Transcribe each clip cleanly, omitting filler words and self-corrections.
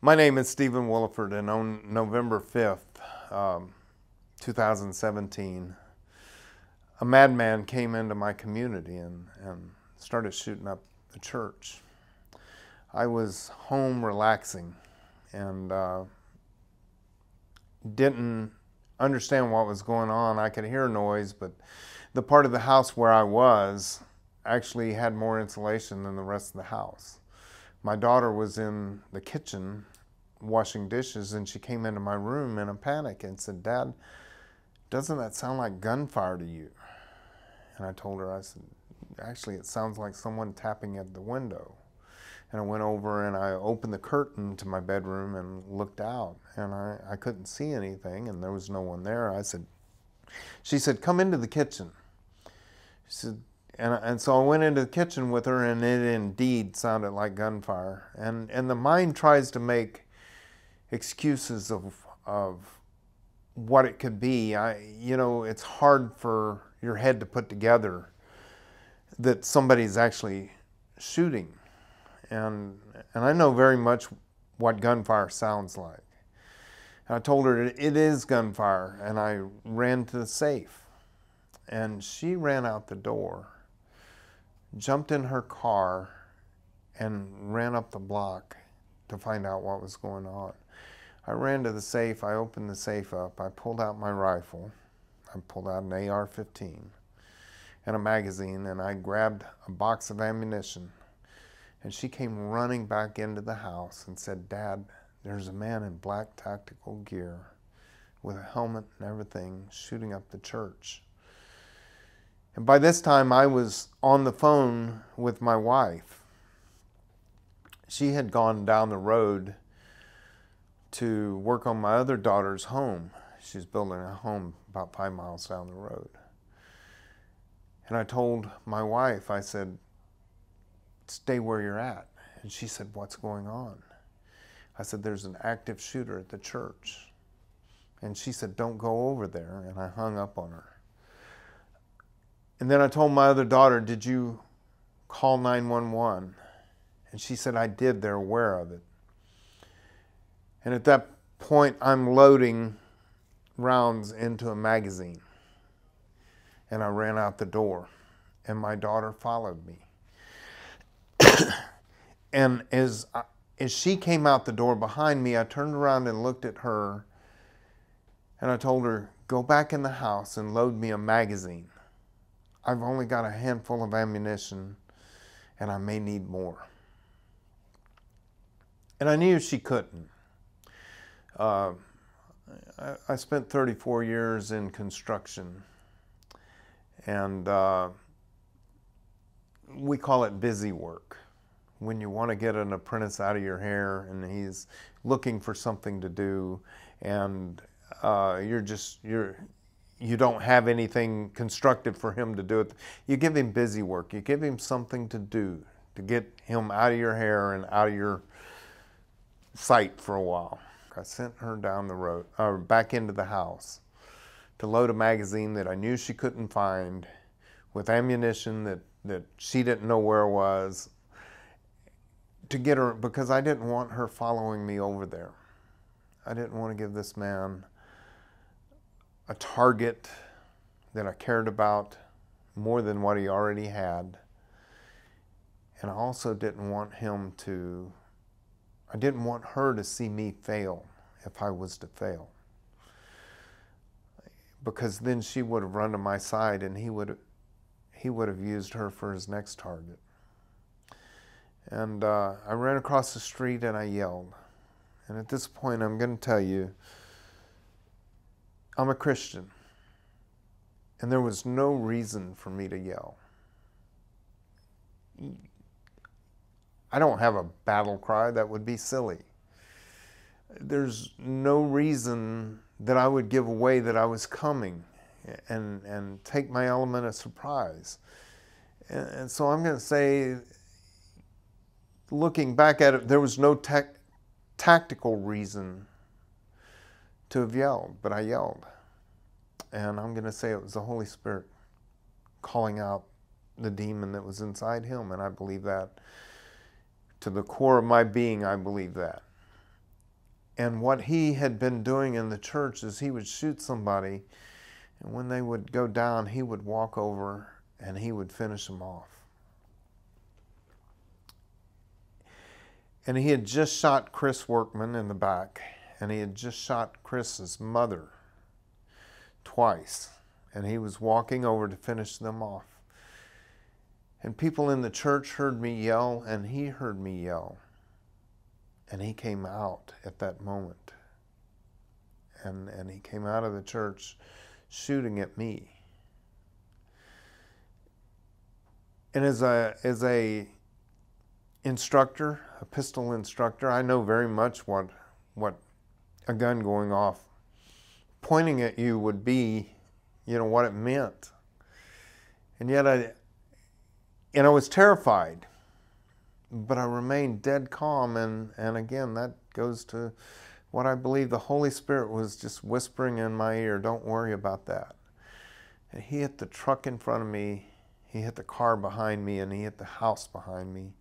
My name is Stephen Willeford, and on November 5th, 2017, a madman came into my community and started shooting up the church. I was home relaxing and didn't understand what was going on. I could hear noise, but the part of the house where I was actually had more insulation than the rest of the house. My daughter was in the kitchen washing dishes, and she came into my room in a panic and said, "Dad, doesn't that sound like gunfire to you?" And I told her, I said, "Actually, it sounds like someone tapping at the window." And I went over and I opened the curtain to my bedroom and looked out, and I couldn't see anything, and there was no one there. She said, "Come into the kitchen." She said, and so I went into the kitchen with her, and it indeed sounded like gunfire. And the mind tries to make excuses of what it could be. It's hard for your head to put together that somebody's actually shooting. And I know very much what gunfire sounds like. And I told her it is gunfire, and I ran to the safe. And she ran out the door, jumped in her car, and ran up the block to find out what was going on. I ran to the safe, I opened the safe up, I pulled out my rifle, I pulled out an AR-15 and a magazine, and I grabbed a box of ammunition. And she came running back into the house and said, "Dad, there's a man in black tactical gear with a helmet and everything shooting up the church." And by this time, I was on the phone with my wife. She had gone down the road to work on my other daughter's home. She's building a home about 5 miles down the road. And I told my wife, I said, "Stay where you're at." And she said, "What's going on?" I said, "There's an active shooter at the church." And she said, "Don't go over there." And I hung up on her. And then I told my other daughter, "Did you call 911? And she said, "I did, they're aware of it." And at that point, I'm loading rounds into a magazine. And I ran out the door, and my daughter followed me. And as she came out the door behind me, I turned around and looked at her, and I told her, "Go back in the house and load me a magazine. I've only got a handful of ammunition, and I may need more." And I knew she couldn't. I spent 34 years in construction, and we call it busy work. When you want to get an apprentice out of your hair and he's looking for something to do, and you don't have anything constructive for him to do, you give him busy work. You give him something to do to get him out of your hair and out of your sight for a while. I sent her down the road, or back into the house, to load a magazine that I knew she couldn't find, with ammunition that she didn't know where it was, to get her, because I didn't want her following me over there. I didn't want to give this man a target that I cared about more than what he already had. And I also didn't want I didn't want her to see me fail if I was to fail. Because then she would have run to my side, and he would have used her for his next target. And I ran across the street and I yelled. And at this point, I'm going to tell you, I'm a Christian, and there was no reason for me to yell. I don't have a battle cry. That would be silly. There's no reason that I would give away that I was coming and take my element of surprise. And so I'm going to say, looking back at it, there was no tactical reason to have yelled, but I yelled. And I'm going to say it was the Holy Spirit calling out the demon that was inside him, and I believe that. To the core of my being, I believe that. And what he had been doing in the church is he would shoot somebody, and when they would go down, he would walk over and he would finish them off. And he had just shot Chris Workman in the back, and he had just shot Chris's mother twice, and he was walking over to finish them off. And people in the church heard me yell, and he heard me yell. And he came out at that moment. And he came out of the church shooting at me. And as a instructor, a pistol instructor, I know very much what a gun going off, pointing at you would be, what it meant. And yet I was terrified, but I remained dead calm, and again, that goes to what I believe the Holy Spirit was just whispering in my ear, don't worry about that. And he hit the truck in front of me, he hit the car behind me, and he hit the house behind me,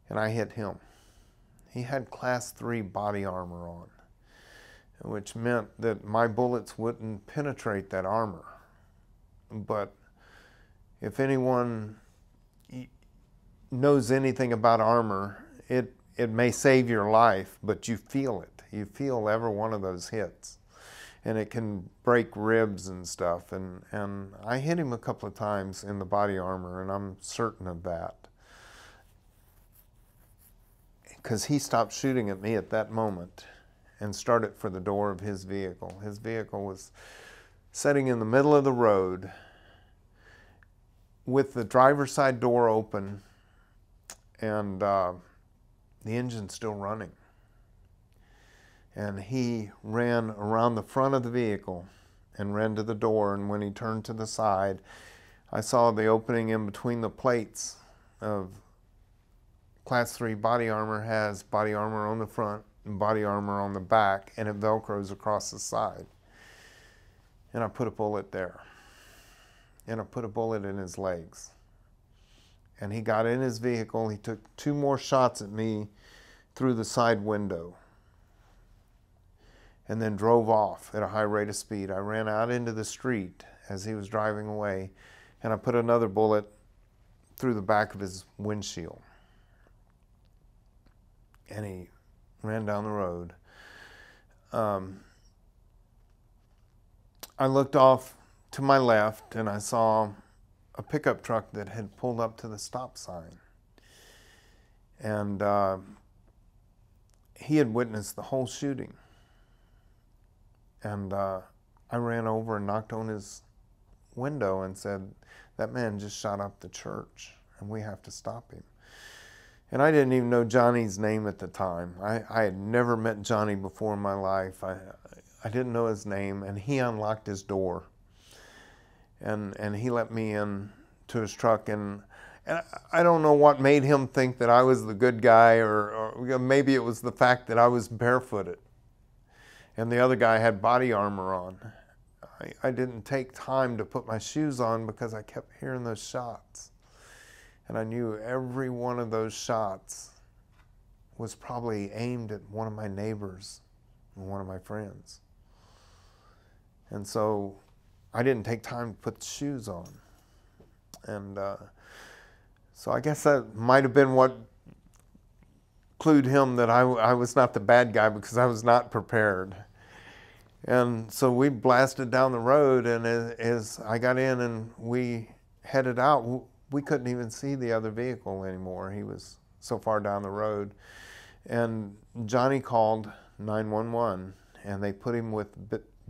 and I hit him. He had Class 3 body armor on, which meant that my bullets wouldn't penetrate that armor. But if anyone knows anything about armor, it may save your life, but you feel it. You feel every one of those hits. And it can break ribs and stuff. And I hit him a couple of times in the body armor, and I'm certain of that. Because he stopped shooting at me at that moment and started for the door of his vehicle. His vehicle was sitting in the middle of the road with the driver's side door open and the engine still running. And he ran around the front of the vehicle and ran to the door, and when he turned to the side, I saw the opening in between the plates of Class 3 body armor. Has body armor on the front and body armor on the back, and it velcros across the side. And I put a bullet there. And I put a bullet in his legs. And he got in his vehicle. He took 2 more shots at me through the side window and then drove off at a high rate of speed. I ran out into the street as he was driving away, and I put another bullet through the back of his windshield. And he ran down the road. I looked off to my left, and I saw a pickup truck that had pulled up to the stop sign. And he had witnessed the whole shooting. And I ran over and knocked on his window and said, that man just shot up the church, and we have to stop him. And I didn't even know Johnny's name at the time. I had never met Johnny before in my life. I didn't know his name, and he unlocked his door. And he let me in to his truck, and I don't know what made him think that I was the good guy, or maybe it was the fact that I was barefooted and the other guy had body armor on. I didn't take time to put my shoes on because I kept hearing those shots. And I knew every one of those shots was probably aimed at one of my neighbors and one of my friends. And so I didn't take time to put the shoes on. And so I guess that might have been what clued him that I was not the bad guy, because I was not prepared. And so we blasted down the road, and as I got in and we headed out, we couldn't even see the other vehicle anymore. He was so far down the road. And Johnny called 911, and they put him with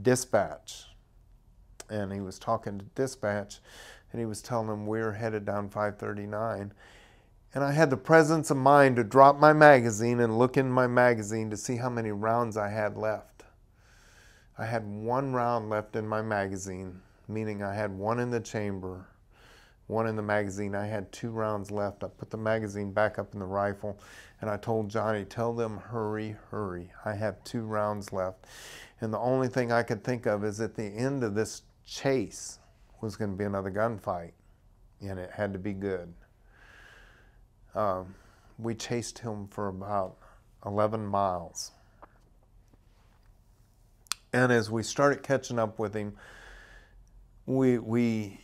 dispatch. And he was talking to dispatch, and he was telling them we're headed down 539. And I had the presence of mind to drop my magazine and look in my magazine to see how many rounds I had left. I had 1 round left in my magazine, meaning I had 1 in the chamber, 1 in the magazine. I had 2 rounds left. I put the magazine back up in the rifle, and I told Johnny, tell them hurry, hurry. I have 2 rounds left. And the only thing I could think of is at the end of this chase was going to be another gunfight, and it had to be good. We chased him for about 11 miles. And as we started catching up with him, we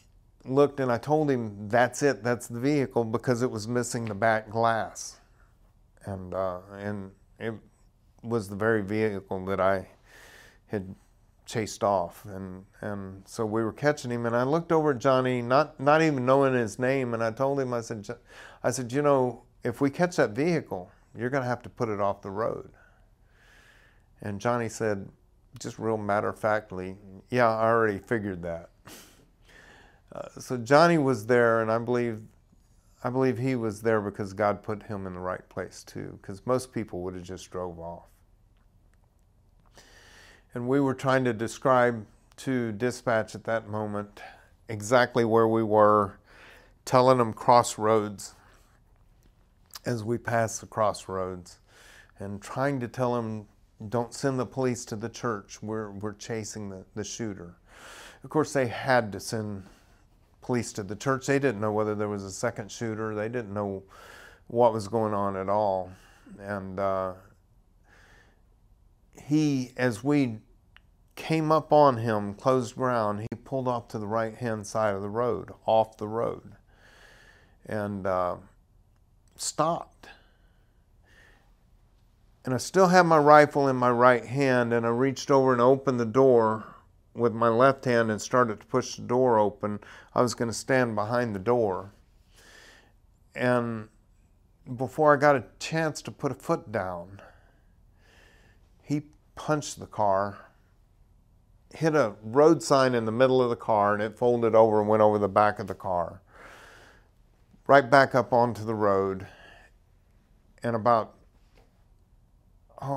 looked, and I told him, that's it, that's the vehicle, because it was missing the back glass. And it was the very vehicle that I had chased off. And so we were catching him, and I looked over at Johnny, not even knowing his name, and I told him, I said, you know, if we catch that vehicle, you're going to have to put it off the road. And Johnny said, just real matter-of-factly, yeah, I already figured that. So Johnny was there, and I believe he was there because God put him in the right place too, because most people would have just drove off. And we were trying to describe to dispatch at that moment exactly where we were, telling them crossroads as we passed the crossroads, and trying to tell them, don't send the police to the church. We're chasing the shooter. Of course, they had to send police to the church. They didn't know whether there was a second shooter. They didn't know what was going on at all. And as we came up on him, closed ground, he pulled off to the right-hand side of the road, off the road, and stopped. And I still had my rifle in my right hand, and I reached over and opened the door with my left hand and started to push the door open. I was going to stand behind the door. And before I got a chance to put a foot down, he punched the car, hit a road sign in the middle of the car, and it folded over and went over the back of the car, right back up onto the road, and about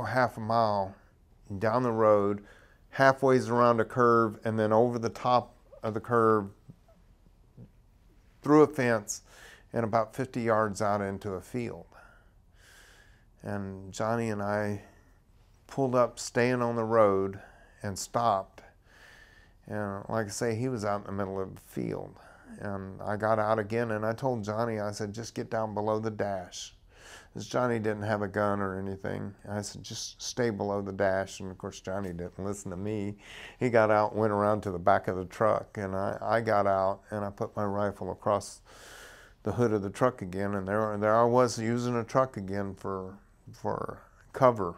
half a mile down the road, halfway around a curve, and then over the top of the curve, through a fence, and about 50 yards out into a field. And Johnny and I pulled up, staying on the road, and stopped. And like I say, he was out in the middle of the field. And I got out again, and I told Johnny, I said, just get down below the dash. Because Johnny didn't have a gun or anything. I said, just stay below the dash. And of course, Johnny didn't listen to me. He got out and went around to the back of the truck. And I got out, and I put my rifle across the hood of the truck again. And there I was using a truck again for cover.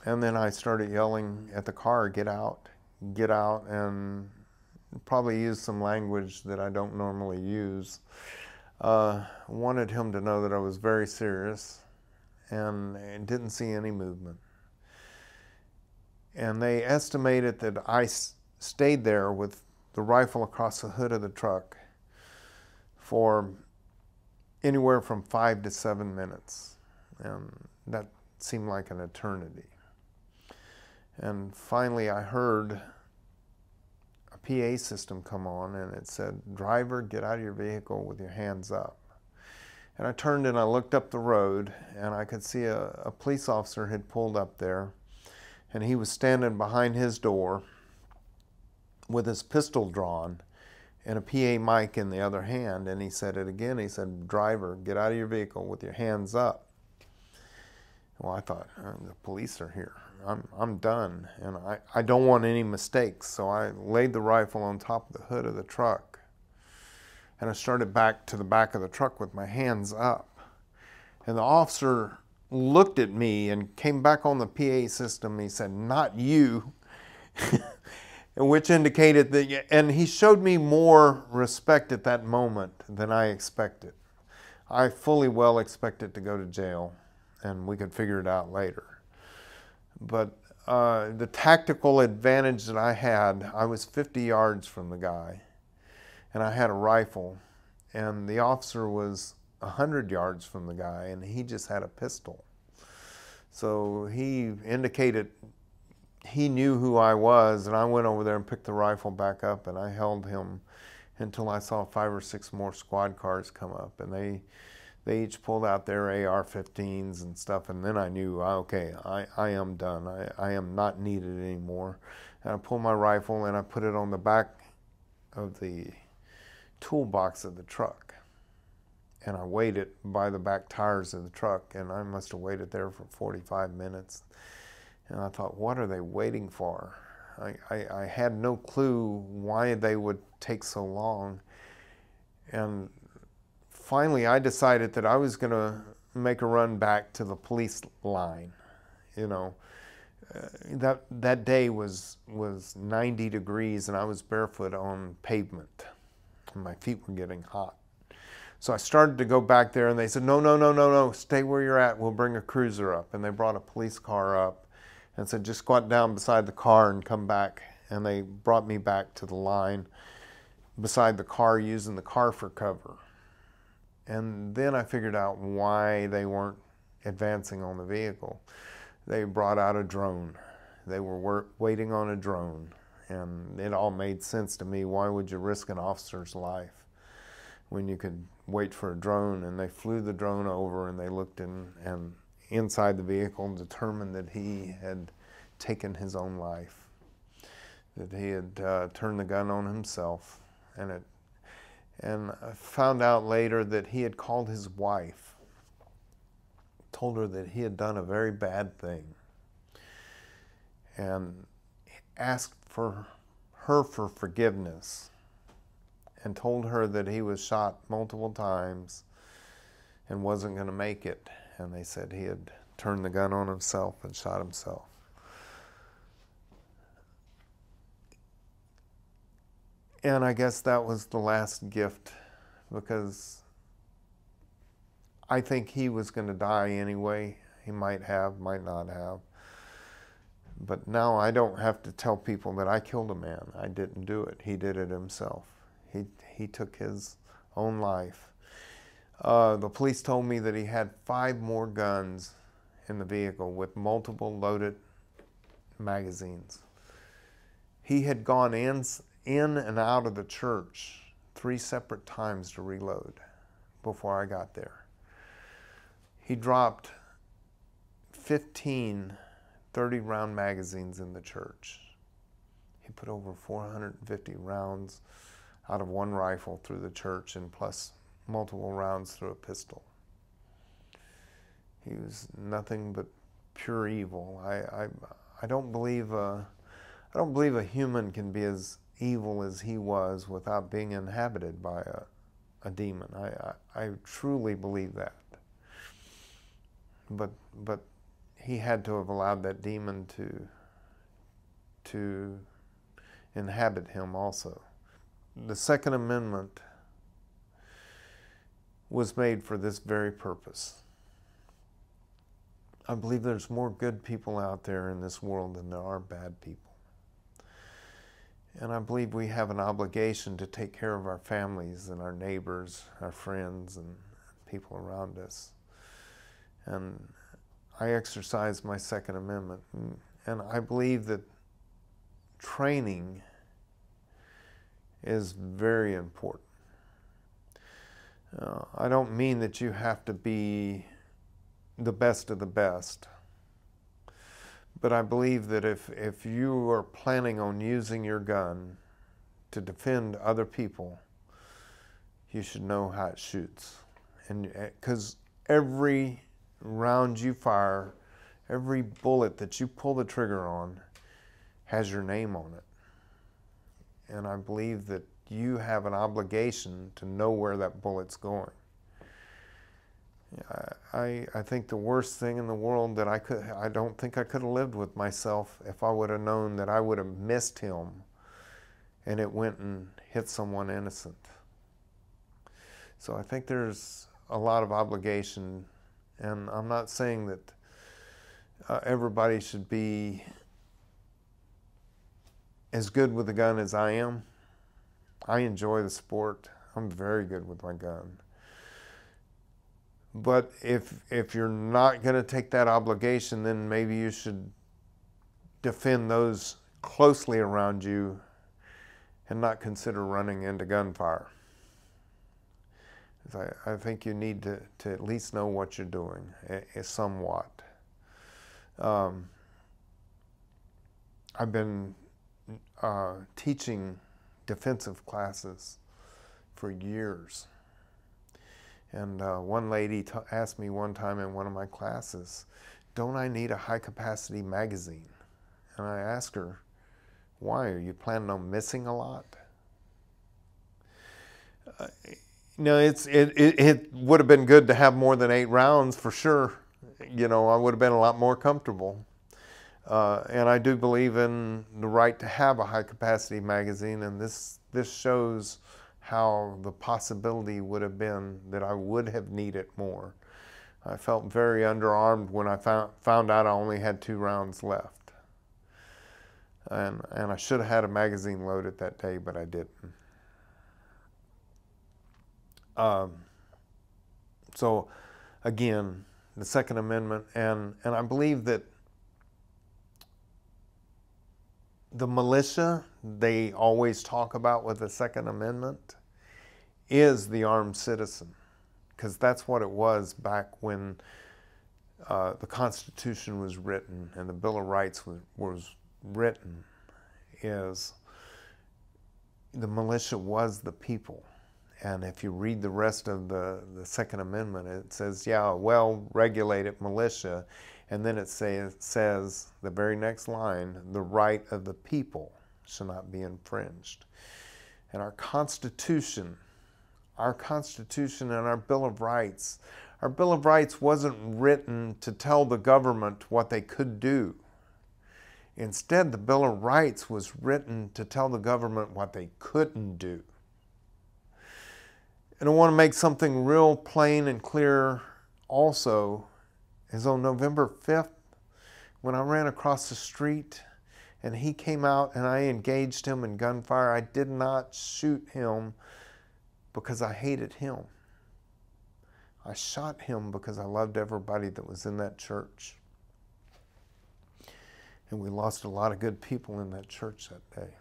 And then I started yelling at the car, get out, and probably used some language that I don't normally use. Wanted him to know that I was very serious, and didn't see any movement. And they estimated that I stayed there with the rifle across the hood of the truck for anywhere from 5 to 7 minutes. And that seemed like an eternity. And finally I heard a PA system come on, and it said, driver, get out of your vehicle with your hands up. And I turned and I looked up the road, and I could see a police officer had pulled up there, and he was standing behind his door with his pistol drawn and a PA mic in the other hand. And he said it again. He said, driver, get out of your vehicle with your hands up. Well, I thought, the police are here. I'm done, and I don't want any mistakes. So I laid the rifle on top of the hood of the truck, and I started back to the back of the truck with my hands up. And the officer looked at me and came back on the PA system. He said, not you, which indicated that, and he showed me more respect at that moment than I expected. I fully well expected to go to jail, and we could figure it out later. But the tactical advantage that I had, I was 50 yards from the guy, and I had a rifle, and the officer was 100 yards from the guy, and he just had a pistol. So he indicated he knew who I was, and I went over there and picked the rifle back up, and I held him until I saw 5 or 6 more squad cars come up, and they each pulled out their AR-15s and stuff, and then I knew, okay, I am done. I am not needed anymore. And I pulled my rifle and I put it on the back of the toolbox of the truck. And I waited by the back tires of the truck, and I must have waited there for 45 minutes. And I thought, what are they waiting for? I had no clue why they would take so long. And finally, I decided that I was going to make a run back to the police line. You know, that day was 90 degrees, and I was barefoot on pavement, and my feet were getting hot. So I started to go back there, and they said, no, no, no, no, no, stay where you're at. We'll bring a cruiser up. And they brought a police car up and said, just squat down beside the car and come back. And they brought me back to the line beside the car, using the car for cover. And then I figured out why they weren't advancing on the vehicle. They brought out a drone. They were waiting on a drone. And it all made sense to me. Why would you risk an officer's life when you could wait for a drone? And they flew the drone over, and they looked in, and inside the vehicle, and determined that he had taken his own life, that he had turned the gun on himself. And I found out later that he had called his wife, told her that he had done a very bad thing, and asked for her for forgiveness, and told her that he was shot multiple times and wasn't going to make it. And they said he had turned the gun on himself and shot himself. And I guess that was the last gift, because I think he was going to die anyway. He might have, might not have. But now I don't have to tell people that I killed a man. I didn't do it. He did it himself. He took his own life. The police told me that he had 5 more guns in the vehicle with multiple loaded magazines. He had gone in and out of the church 3 separate times to reload before I got there. He dropped 15 30-round magazines in the church. He put over 450 rounds out of one rifle through the church, and plus multiple rounds through a pistol. He was nothing but pure evil. I don't believe a human can be as evil as he was without being inhabited by a demon. I truly believe that. But he had to have allowed that demon to inhabit him also. The Second Amendment was made for this very purpose. I believe there's more good people out there in this world than there are bad people. And I believe we have an obligation to take care of our families and our neighbors, our friends, and people around us. And I exercise my Second Amendment. And I believe that training is very important. I don't mean that you have to be the best of the best. But I believe that if you are planning on using your gun to defend other people, you should know how it shoots. And because every round you fire, every bullet that you pull the trigger on has your name on it. And I believe that you have an obligation to know where that bullet's going. I think the worst thing in the world that I don't think I could have lived with myself if I would have known that I would have missed him and it went and hit someone innocent. So I think there's a lot of obligation, and I'm not saying that everybody should be as good with a gun as I am. I enjoy the sport. I'm very good with my gun. But if you're not going to take that obligation, then maybe you should defend those closely around you and not consider running into gunfire. I think you need to at least know what you're doing, somewhat. I've been teaching defensive classes for years. And one lady asked me one time in one of my classes, don't I need a high-capacity magazine? And I asked her, why? Are you planning on missing a lot? No, it would have been good to have more than 8 rounds for sure. You know, I would have been a lot more comfortable. And I do believe in the right to have a high-capacity magazine, and this shows how the possibility would have been that I would have needed more. I felt very underarmed when I found out I only had 2 rounds left. And I should have had a magazine loaded that day, but I didn't. So again, the Second Amendment, and I believe that the militia they always talk about with the Second Amendment is the armed citizen, because that's what it was back when the Constitution was written and the Bill of Rights was written, is the militia was the people. And if you read the rest of the Second Amendment, it says, yeah, well-regulated militia. And then it says, the very next line, the right of the people shall not be infringed. And our Constitution and our Bill of Rights wasn't written to tell the government what they could do. Instead, the Bill of Rights was written to tell the government what they couldn't do. And I want to make something real plain and clear also, is on November 5th, when I ran across the street and he came out and I engaged him in gunfire, I did not shoot him because I hated him. I shot him because I loved everybody that was in that church. And we lost a lot of good people in that church that day.